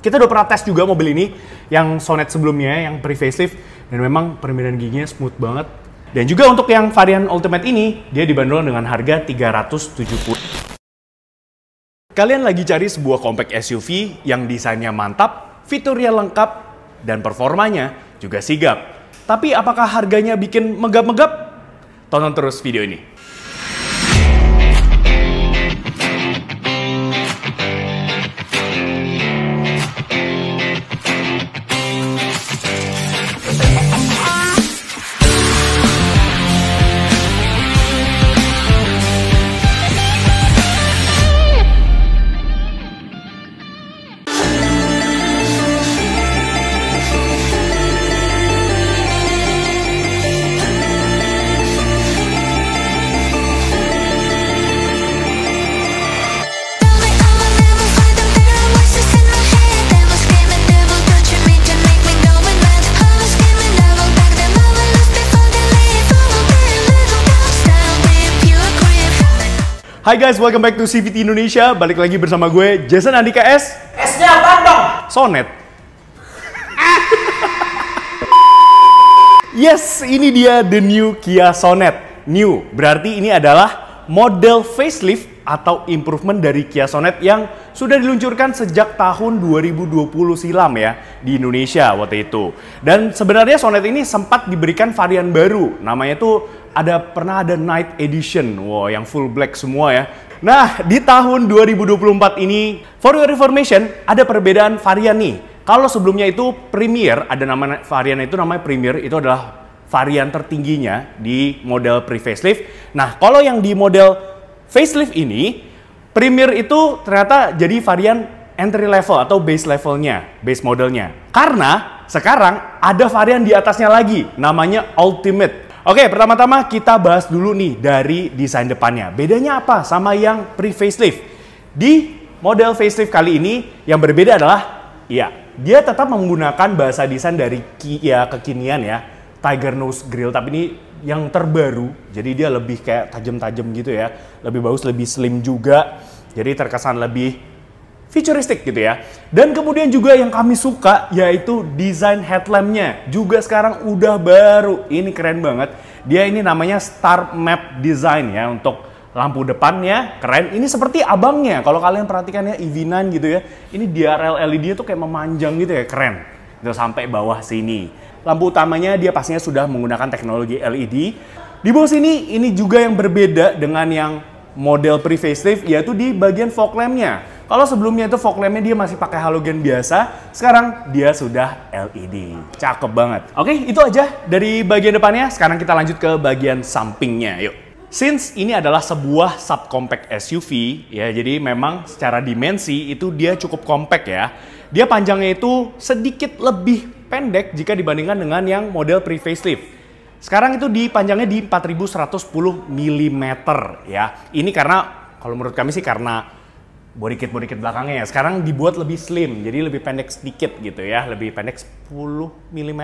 Kita udah pernah tes juga mobil ini, yang Sonet sebelumnya, yang pre-facelift, dan memang perbedaan giginya smooth banget. Dan juga untuk yang varian Ultimate ini, dia dibanderol dengan harga 370. Kalian lagi cari sebuah compact SUV yang desainnya mantap, fiturnya lengkap, dan performanya juga sigap. Tapi apakah harganya bikin megap-megap? Tonton terus video ini. Hai guys, welcome back to CVT Indonesia. Balik lagi bersama gue, Jason Andika S. S-nya apaan dong? Sonet. Yes, ini dia the new Kia Sonet. New, berarti ini adalah model facelift atau improvement dari Kia Sonet yang sudah diluncurkan sejak tahun 2020 silam ya di Indonesia waktu itu. Dan sebenarnya Sonet ini sempat diberikan varian baru, namanya tuh pernah ada Night Edition, wow, yang full black semua ya. Nah, di tahun 2024 ini, for your information, ada perbedaan varian nih. Kalau sebelumnya itu Premier, ada nama varian itu namanya Premier, itu adalah varian tertingginya di model pre-facelift. Nah, kalau yang di model facelift ini, Premier itu ternyata jadi varian entry level atau base levelnya, base modelnya. Karena sekarang ada varian di atasnya lagi, namanya Ultimate. Oke, pertama-tama kita bahas dulu nih dari desain depannya. Bedanya apa sama yang pre-facelift? Di model facelift kali ini yang berbeda adalah, ya, dia tetap menggunakan bahasa desain dari Kia kekinian ya, Tiger Nose Grille, tapi ini yang terbaru, jadi dia lebih kayak tajam-tajam gitu ya, lebih bagus, lebih slim juga, jadi terkesan lebih futuristik gitu ya. Dan kemudian juga yang kami suka yaitu desain headlampnya juga sekarang udah baru. Ini keren banget. Dia ini namanya Star Map Design ya untuk lampu depannya keren. Ini seperti abangnya. Kalau kalian perhatikan ya EV9 gitu ya. Ini DRL LED-nya tuh kayak memanjang gitu ya, keren. Itu sampai bawah sini. Lampu utamanya dia pastinya sudah menggunakan teknologi LED. Di bawah sini ini juga yang berbeda dengan yang model pre-facelift yaitu di bagian fog lamp-nya. Kalau sebelumnya itu fog lamp-nya dia masih pakai halogen biasa, sekarang dia sudah LED. Cakep banget. Oke, itu aja dari bagian depannya. Sekarang kita lanjut ke bagian sampingnya. Yuk. Since ini adalah sebuah subcompact SUV, ya, jadi memang secara dimensi itu dia cukup compact ya. Dia panjangnya itu sedikit lebih pendek jika dibandingkan dengan yang model pre-facelift. Sekarang itu panjangnya di 4110 mm ya. Ini karena kalau menurut kami sih karena body kit belakangnya ya. Sekarang dibuat lebih slim, jadi lebih pendek sedikit gitu ya. Lebih pendek 10 mm.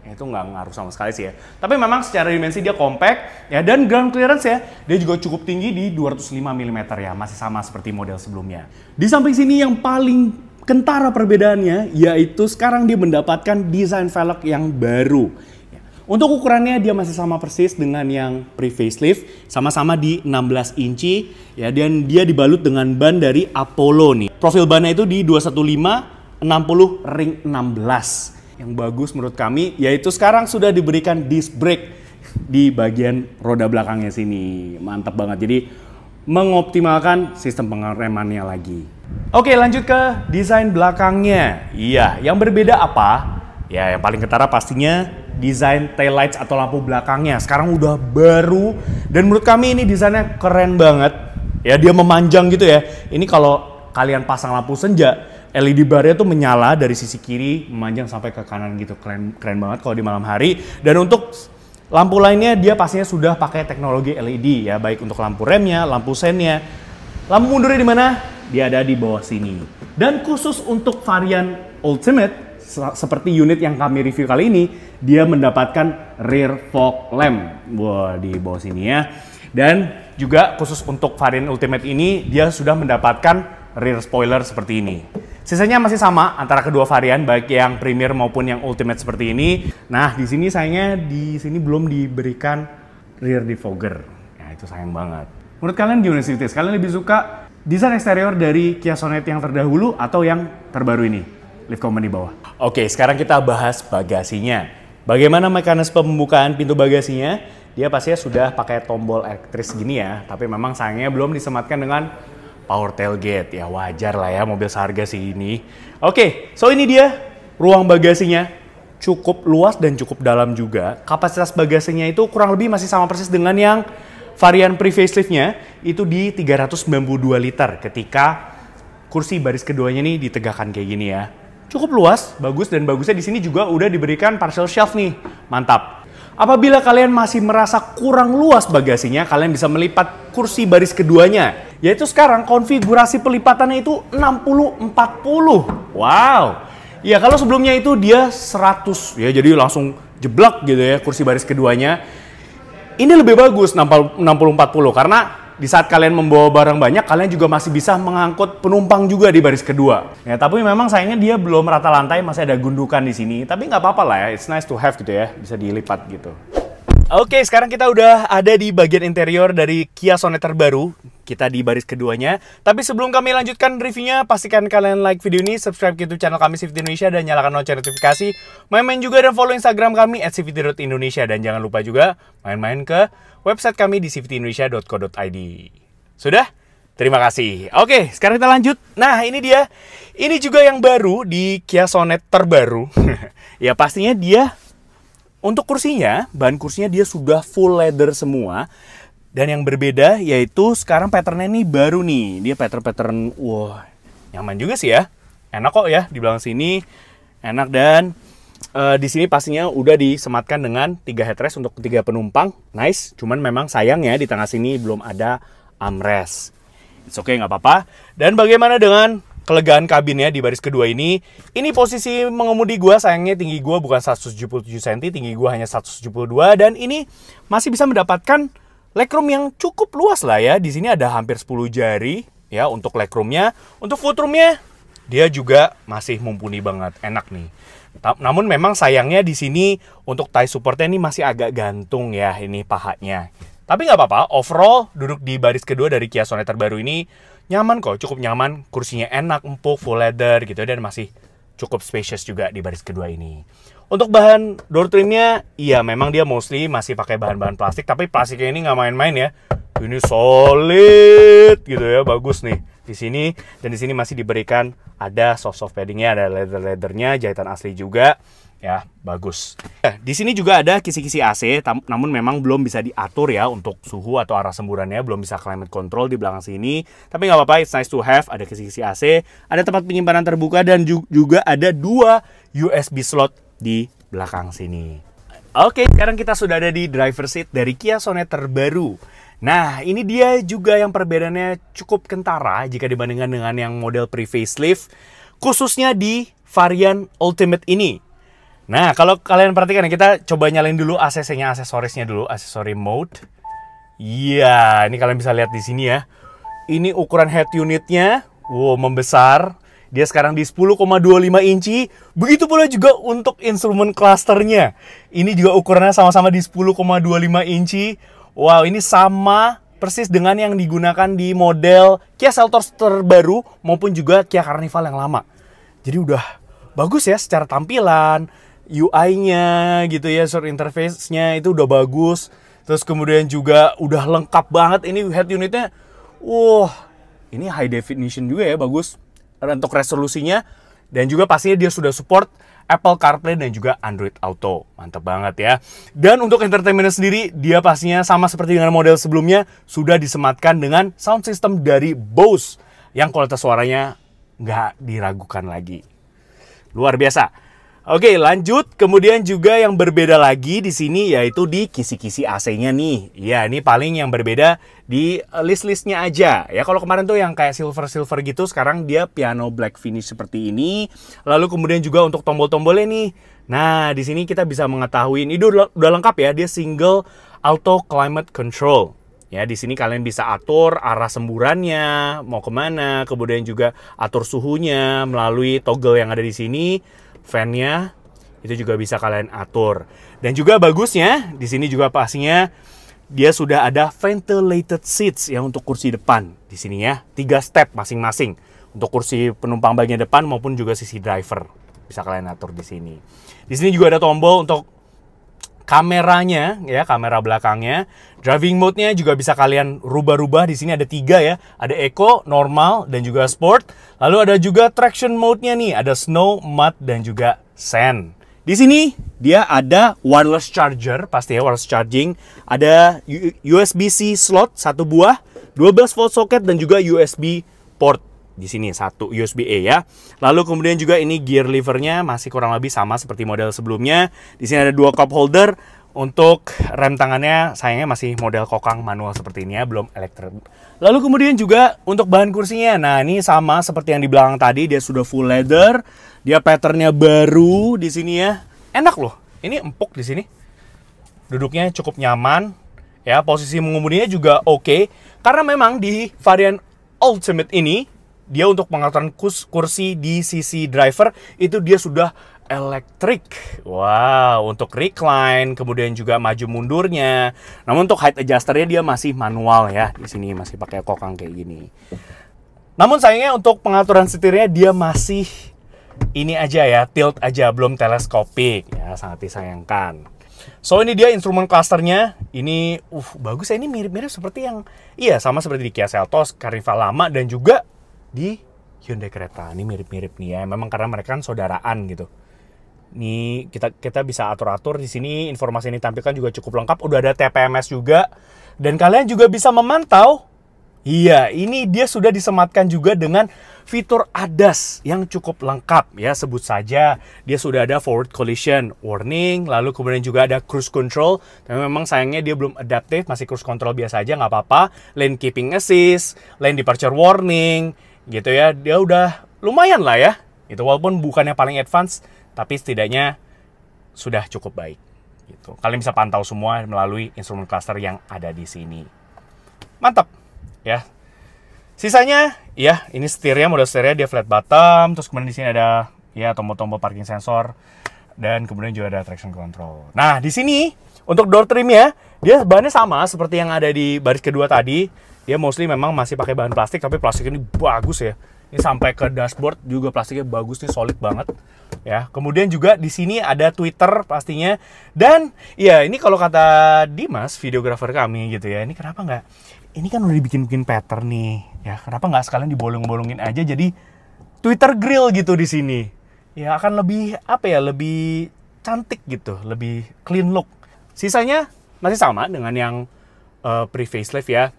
Itu nggak ngaruh sama sekali sih ya. Tapi memang secara dimensi dia compact ya, dan ground clearance ya, dia juga cukup tinggi di 205 mm ya. Masih sama seperti model sebelumnya. Di samping sini yang paling kentara perbedaannya yaitu sekarang dia mendapatkan desain velg yang baru. Untuk ukurannya dia masih sama persis dengan yang pre-facelift, sama-sama di 16 inci ya, dan dia dibalut dengan ban dari Apollo nih. Profil bannya itu di 215 60 ring 16. Yang bagus menurut kami yaitu sekarang sudah diberikan disc brake di bagian roda belakangnya sini. Mantap banget. Jadi mengoptimalkan sistem pengeremannya lagi. Oke, lanjut ke desain belakangnya. Iya, yang berbeda apa? Ya, yang paling ketara pastinya desain taillights atau lampu belakangnya. Sekarang udah baru dan menurut kami ini desainnya keren banget. Ya, dia memanjang gitu ya. Ini kalau kalian pasang lampu senja, LED barnya tuh menyala dari sisi kiri memanjang sampai ke kanan gitu. Keren banget kalau di malam hari. Dan untuk lampu lainnya dia pastinya sudah pakai teknologi LED ya, baik untuk lampu remnya, lampu sennya. Lampu mundurnya di mana? Dia ada di bawah sini. Dan khusus untuk varian Ultimate seperti unit yang kami review kali ini, dia mendapatkan rear fog lamp. Wah, di bawah sini ya. Dan juga khusus untuk varian Ultimate ini, dia sudah mendapatkan rear spoiler seperti ini. Sisanya masih sama antara kedua varian, baik yang Premier maupun yang Ultimate seperti ini. Nah, di sini sayangnya di sini belum diberikan rear defogger. Ya, itu sayang banget. Menurut kalian gimana sih, Tis? Kalian lebih suka desain eksterior dari Kia Sonet yang terdahulu atau yang terbaru ini? Leave comment di bawah. Oke, sekarang kita bahas bagasinya. Bagaimana mekanisme pembukaan pintu bagasinya? Dia pastinya sudah pakai tombol elektris gini ya, tapi memang sayangnya belum disematkan dengan power tailgate. Ya wajar lah ya, mobil seharga segini. Oke, so ini dia ruang bagasinya. Cukup luas dan cukup dalam juga. Kapasitas bagasinya itu kurang lebih masih sama persis dengan yang varian pre-facelift-nya, itu di 392 liter ketika kursi baris keduanya nih ditegakkan kayak gini ya. Cukup luas, bagus, dan bagusnya di sini juga udah diberikan partial shelf nih. Mantap. Apabila kalian masih merasa kurang luas bagasinya, kalian bisa melipat kursi baris keduanya. Yaitu sekarang konfigurasi pelipatannya itu 60-40. Wow. Ya kalau sebelumnya itu dia 100 ya, jadi langsung jeblak gitu ya kursi baris keduanya. Ini lebih bagus 60-40 karena di saat kalian membawa barang banyak, kalian juga masih bisa mengangkut penumpang juga di baris kedua. Ya, tapi memang sayangnya dia belum rata lantai, masih ada gundukan di sini. Tapi nggak apa-apa lah ya, it's nice to have gitu ya, bisa dilipat gitu. Oke, sekarang kita udah ada di bagian interior dari Kia Sonet terbaru. Kita di baris keduanya. Tapi sebelum kami lanjutkan reviewnya, pastikan kalian like video ini, subscribe ke YouTube channel kami CVT Indonesia, dan nyalakan lonceng notifikasi. Main-main juga dan follow Instagram kami @cvt.indonesia, dan jangan lupa juga main-main ke website kami di cvtindonesia.co.id. Sudah? Terima kasih. Oke, sekarang kita lanjut. Nah, ini dia. Ini juga yang baru di Kia Sonet terbaru. Ya, pastinya dia untuk kursinya, bahan kursinya dia sudah full leather semua. Dan yang berbeda yaitu sekarang patternnya ini baru nih. Dia pattern, wah, nyaman juga sih ya. Enak kok ya di belakang sini. Enak, dan di sini pastinya udah disematkan dengan 3 headrest untuk 3 penumpang. Nice, cuman memang sayangnya di tengah sini belum ada armrest. It's okay, nggak apa-apa. Dan bagaimana dengan kelegaan kabinnya di baris kedua ini? Ini posisi mengemudi gua, sayangnya tinggi gua bukan 177 cm, tinggi gua hanya 172, dan ini masih bisa mendapatkan legroom yang cukup luas lah ya. Di sini ada hampir 10 jari ya untuk legroomnya. Untuk footroomnya dia juga masih mumpuni banget, enak nih. Namun memang sayangnya di sini untuk tie supportnya ini masih agak gantung ya ini pahanya. Tapi nggak apa-apa, overall duduk di baris kedua dari Kia Sonet terbaru ini nyaman kok, cukup nyaman. Kursinya enak, empuk, full leather gitu, dan masih cukup spacious juga di baris kedua ini. Untuk bahan door trimnya, iya memang dia mostly masih pakai bahan-bahan plastik, tapi plastiknya ini nggak main-main ya. Ini solid gitu ya, bagus nih di sini. Dan di sini masih diberikan ada soft paddingnya, ada leathernya, jahitan asli juga. Ya, bagus. Di sini juga ada kisi-kisi AC, namun memang belum bisa diatur ya untuk suhu atau arah semburannya, belum bisa climate control di belakang sini. Tapi nggak apa-apa, it's nice to have. Ada kisi-kisi AC, ada tempat penyimpanan terbuka, dan juga ada 2 USB slot di belakang sini. Oke, sekarang kita sudah ada di driver seat dari Kia Sonet terbaru. Nah, ini dia juga yang perbedaannya cukup kentara jika dibandingkan dengan yang model pre-facelift, khususnya di varian Ultimate ini. Nah, kalau kalian perhatikan, kita coba nyalain dulu ACC-nya, aksesorisnya dulu, accessory mode. Iya, ini kalian bisa lihat di sini ya. Ini ukuran head unitnya, wow, membesar. Dia sekarang di 10,25 inci. Begitu pula juga untuk instrumen clusternya. Ini juga ukurannya sama-sama di 10,25 inci. Wow, ini sama persis dengan yang digunakan di model Kia Seltos terbaru maupun juga Kia Carnival yang lama. Jadi udah bagus ya secara tampilan, UI-nya gitu ya, user interface-nya itu udah bagus. Terus kemudian juga udah lengkap banget ini head unitnya. Wah, ini high definition juga ya, bagus untuk resolusinya. Dan juga pastinya dia sudah support Apple CarPlay dan juga Android Auto. Mantap banget ya. Dan untuk entertainment sendiri, dia pastinya sama seperti dengan model sebelumnya, sudah disematkan dengan sound system dari Bose yang kualitas suaranya nggak diragukan lagi. Luar biasa. Oke, lanjut. Kemudian juga yang berbeda lagi di sini yaitu di kisi-kisi AC-nya nih. Ya, ini paling yang berbeda di list-listnya aja. Ya, kalau kemarin tuh yang kayak silver-silver gitu, sekarang dia piano black finish seperti ini. Lalu kemudian juga untuk tombol-tombolnya nih. Nah, di sini kita bisa mengetahui ini udah lengkap ya. Dia single auto climate control. Ya, di sini kalian bisa atur arah semburannya, mau kemana, kemudian juga atur suhunya melalui toggle yang ada di sini, fan-nya itu juga bisa kalian atur. Dan juga bagusnya di sini juga pastinya dia sudah ada ventilated seats ya untuk kursi depan di sini ya, 3 step masing-masing untuk kursi penumpang bagian depan maupun juga sisi driver bisa kalian atur di sini. Di sini juga ada tombol untuk kameranya ya, kamera belakangnya. Driving mode-nya juga bisa kalian rubah-rubah. Di sini ada 3 ya. Ada Eco, Normal, dan juga Sport. Lalu ada juga traction mode-nya nih. Ada Snow, Mud, dan juga Sand. Di sini dia ada wireless charger, pasti ya wireless charging. Ada USB-C slot 1 buah, 12 volt socket, dan juga USB port. Di sini 1 USB-A ya. Lalu kemudian juga ini gear levernya masih kurang lebih sama seperti model sebelumnya. Di sini ada 2 cup holder. Untuk rem tangannya sayangnya masih model kokang manual seperti ini ya, belum elektrik. Lalu kemudian juga untuk bahan kursinya. Nah, ini sama seperti yang di belakang tadi, dia sudah full leather. Dia patternnya baru di sini ya. Enak loh. Ini empuk di sini. Duduknya cukup nyaman. Ya, posisi mengemudinya juga oke. Karena memang di varian Ultimate ini dia untuk pengaturan kursi di sisi driver itu dia sudah elektrik. Wow, untuk recline, kemudian juga maju mundurnya. Namun untuk height adjusternya dia masih manual ya. Di sini masih pakai kokang kayak gini. Namun sayangnya untuk pengaturan setirnya dia masih ini aja ya, tilt aja, belum teleskopik ya, sangat disayangkan. So ini dia instrumen clusternya. Ini bagus ya, ini mirip-mirip seperti yang sama seperti di Kia Seltos, Carnival lama, dan juga di Hyundai Creta. Ini mirip-mirip nih ya. Memang karena mereka kan saudaraan gitu. Nih kita bisa atur-atur di sini. Informasi yang ditampilkan juga cukup lengkap. Udah ada TPMS juga. Dan kalian juga bisa memantau. Iya, ini dia sudah disematkan juga dengan fitur ADAS yang cukup lengkap ya. Sebut saja dia sudah ada forward collision warning, lalu kemudian juga ada cruise control. Tapi memang sayangnya dia belum adaptif, masih cruise control biasa aja, nggak apa-apa. Lane keeping assist, lane departure warning, gitu ya. Dia udah lumayan lah ya. Itu walaupun bukannya paling advance, tapi setidaknya sudah cukup baik. Gitu. Kalian bisa pantau semua melalui instrumen cluster yang ada di sini. Mantap. Ya, sisanya ya ini setirnya, model setirnya dia flat bottom, terus kemudian di sini ada ya tombol-tombol parking sensor dan kemudian juga ada traction control. Nah di sini untuk door trimnya dia bahannya sama seperti yang ada di baris kedua tadi. Dia mostly memang masih pakai bahan plastik, tapi plastik ini bagus ya. Ini sampai ke dashboard juga plastiknya bagus nih, solid banget. Ya, kemudian juga di sini ada tweeter pastinya. Dan ya ini kalau kata Dimas, videografer kami gitu ya, ini kenapa nggak? Ini kan udah dibikin pattern nih, ya kenapa nggak sekalian dibolong-bolongin aja jadi tweeter grill gitu di sini? Ya akan lebih lebih cantik gitu, lebih clean look. Sisanya masih sama dengan yang pre-facelift ya.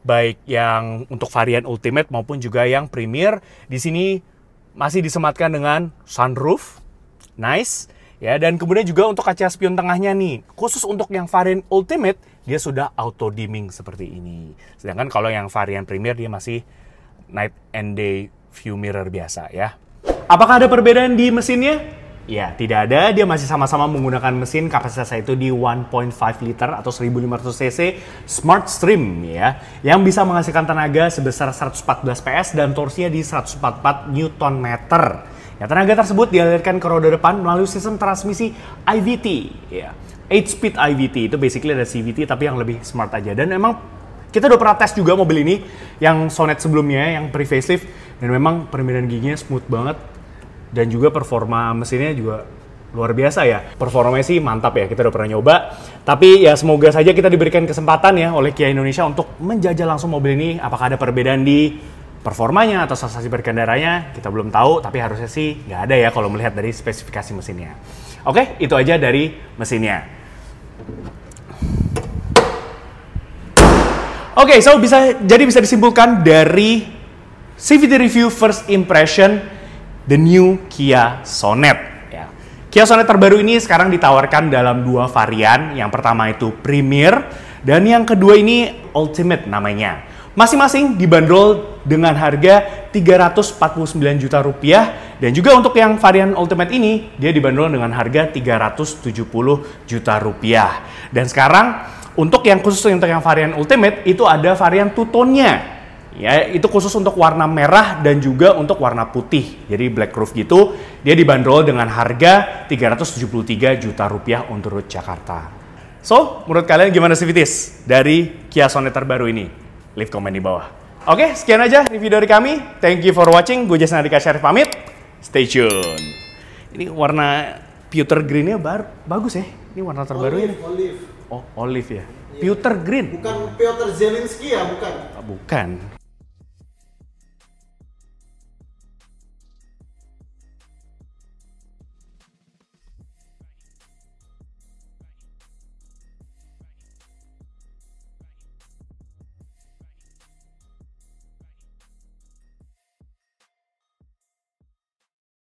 Baik yang untuk varian Ultimate maupun juga yang Premier. Di sini masih disematkan dengan sunroof, nice ya. Dan kemudian juga untuk kaca spion tengahnya nih, khusus untuk yang varian Ultimate dia sudah auto dimming seperti ini. Sedangkan kalau yang varian Premier dia masih night and day view mirror biasa ya. Apakah ada perbedaan di mesinnya? Ya, tidak ada. Dia masih sama-sama menggunakan mesin kapasitasnya itu di 1.5 liter atau 1500 cc Smart Stream ya, yang bisa menghasilkan tenaga sebesar 114 PS dan torsinya di 144 Nm. Ya, tenaga tersebut dialirkan ke roda depan melalui sistem transmisi IVT ya. 8-speed IVT itu basically ada CVT tapi yang lebih smart aja. Dan memang kita udah pernah tes juga mobil ini yang Sonet sebelumnya yang pre-facelift, dan memang permainan giginya smooth banget. Dan juga performa mesinnya juga luar biasa ya. Performanya sih mantap ya, kita udah pernah nyoba. Tapi ya semoga saja kita diberikan kesempatan ya oleh Kia Indonesia untuk menjajal langsung mobil ini. Apakah ada perbedaan di performanya atau sensasi berkendaranya, kita belum tahu. Tapi harusnya sih nggak ada ya kalau melihat dari spesifikasi mesinnya. Oke, itu aja dari mesinnya. Oke, so bisa disimpulkan dari CVT review first impression the new Kia Sonet. Ya. Kia Sonet terbaru ini sekarang ditawarkan dalam 2 varian. Yang pertama itu Premier dan yang kedua ini Ultimate namanya. Masing-masing dibanderol dengan harga 349 juta rupiah, dan juga untuk yang varian Ultimate ini dia dibanderol dengan harga 370 juta rupiah. Dan sekarang untuk yang varian Ultimate itu ada varian two-tone-nya. Ya, itu khusus untuk warna merah dan juga untuk warna putih. Jadi Black Roof gitu, dia dibanderol dengan harga 373 juta rupiah untuk road Jakarta. So, menurut kalian gimana sih Vitis dari Kia Sonet terbaru ini? Leave komen di bawah. Oke, sekian aja review dari kami. Thank you for watching. Gue Jason Andika Syarif pamit. Stay tune. Ini warna pewter green-nya bagus ya. Ini warna terbaru ini. Olive. Oh, olive ya. Pewter green. Bukan Piotr Zelensky ya, bukan? Bukan.